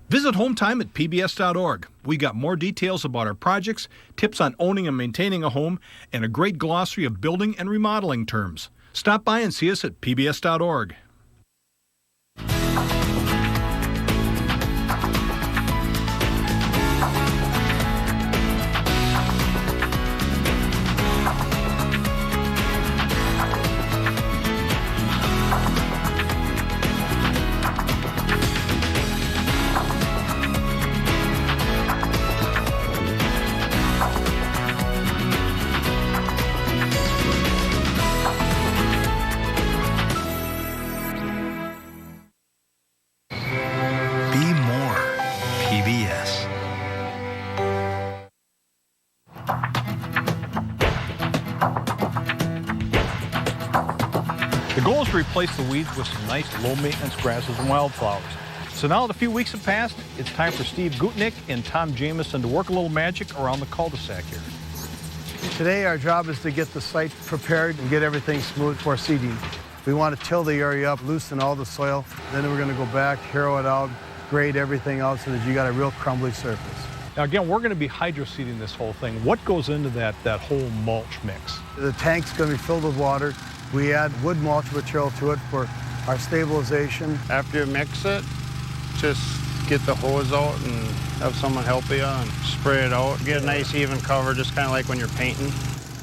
Visit Hometime at pbs.org. We got more details about our projects, tips on owning and maintaining a home, and a great glossary of building and remodeling terms. Stop by and see us at pbs.org. The goal is to replace the weeds with some nice low-maintenance grasses and wildflowers. So now that a few weeks have passed, it's time for Steve Gutnick and Tom Jameson to work a little magic around the cul-de-sac here. Today our job is to get the site prepared and get everything smooth for seeding. We want to till the area up, loosen all the soil, then we're going to go back, harrow it out, grade everything out so that you got a real crumbly surface. Now again, we're going to be hydroseeding this whole thing. What goes into that whole mulch mix? The tank's going to be filled with water. We add wood mulch material to it for our stabilization. After you mix it, just get the hose out and have someone help you and spray it out. Get a nice even cover, just kind of like when you're painting.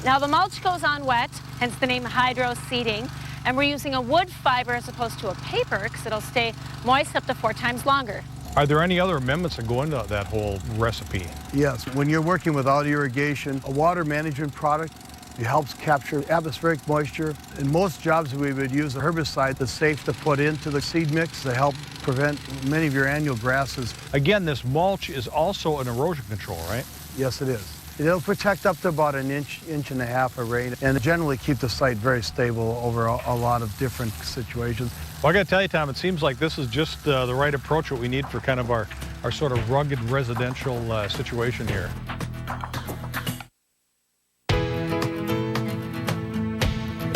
Now the mulch goes on wet, hence the name Hydroseeding, and we're using a wood fiber as opposed to a paper because it'll stay moist up to 4 times longer. Are there any other amendments that go into that whole recipe? Yes, when you're working without irrigation, a water management product, it helps capture atmospheric moisture. In most jobs, we would use a herbicide that's safe to put into the seed mix to help prevent many of your annual grasses. Again, this mulch is also an erosion control, right? Yes, it is. It'll protect up to about an inch and a half of rain, and generally keep the site very stable over a lot of different situations. Well, I got to tell you, Tom, it seems like this is just the right approach, what we need for kind of our sort of rugged residential situation here.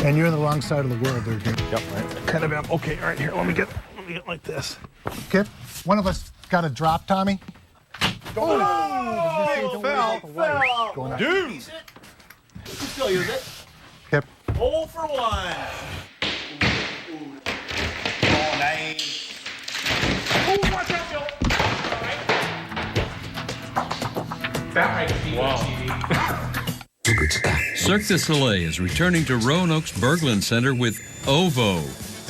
And you're on the wrong side of the world there, Jim. Yep, right. Kind of am. Okay, all right, here, let me get like this. Okay, one of us got a drop, Tommy. Oh, big fell. Going Dude! You still use it. Okay. 0 for 1. Oh, nice. Oh, watch out, Bill. All right. That might be TV. Cirque du Soleil is returning to Roanoke's Berglund Center with OVO,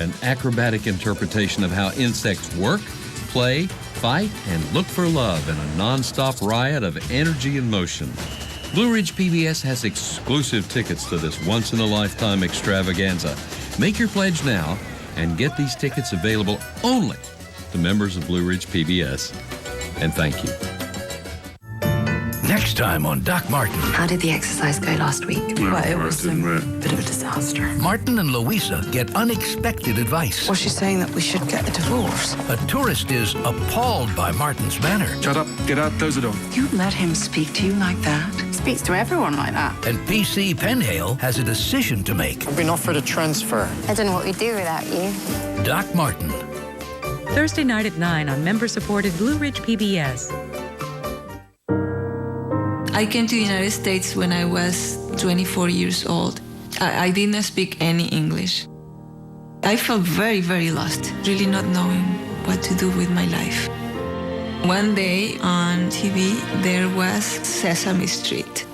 an acrobatic interpretation of how insects work, play, fight, and look for love in a non-stop riot of energy and motion. Blue Ridge PBS has exclusive tickets to this once-in-a-lifetime extravaganza. Make your pledge now and get these tickets available only to members of Blue Ridge PBS. And thank you. Next time on Doc Martin. How did the exercise go last week? Well, it was a bit of a disaster. Martin and Louisa get unexpected advice. Was she saying that we should get a divorce? A tourist is appalled by Martin's manner. Shut up, get out, close the door. You let him speak to you like that? Speaks to everyone like that. And PC Penhale has a decision to make. I've been offered a transfer. I don't know what we'd do without you. Doc Martin. Thursday night at 9 on member-supported Blue Ridge PBS. I came to the United States when I was 24 years old. I did not speak any English. I felt very, very lost, really not knowing what to do with my life. One day on TV, there was Sesame Street.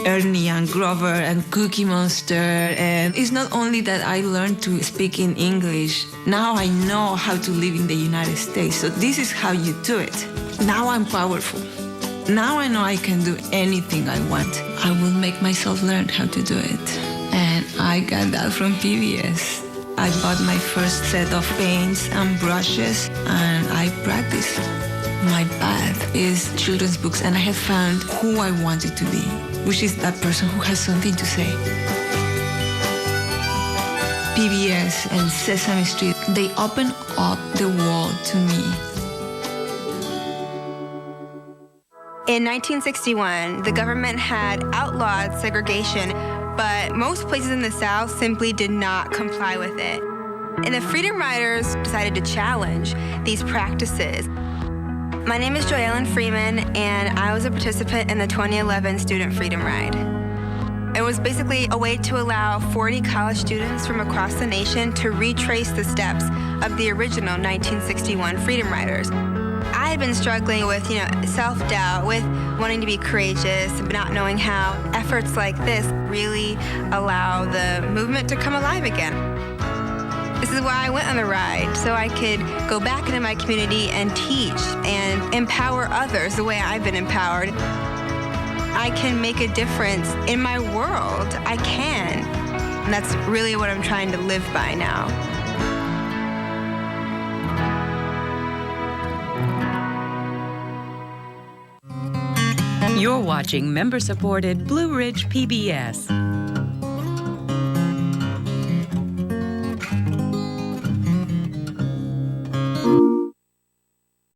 Ernie and Grover and Cookie Monster. And it's not only that I learned to speak in English, now I know how to live in the United States. So this is how you do it. Now I'm powerful. Now I know I can do anything I want. I will make myself learn how to do it. And I got that from PBS. I bought my first set of paints and brushes, and I practiced. My path is children's books, and I have found who I wanted to be, which is that person who has something to say. PBS and Sesame Street, they open up the world to me. In 1961, the government had outlawed segregation, but most places in the South simply did not comply with it. And the Freedom Riders decided to challenge these practices. My name is Joellen Freeman, and I was a participant in the 2011 Student Freedom Ride. It was basically a way to allow 40 college students from across the nation to retrace the steps of the original 1961 Freedom Riders. I had been struggling with, self-doubt, with wanting to be courageous, but not knowing how. Efforts like this really allow the movement to come alive again. This is why I went on the ride, so I could go back into my community and teach and empower others the way I've been empowered. I can make a difference in my world. I can. And that's really what I'm trying to live by now. You're watching member-supported Blue Ridge PBS.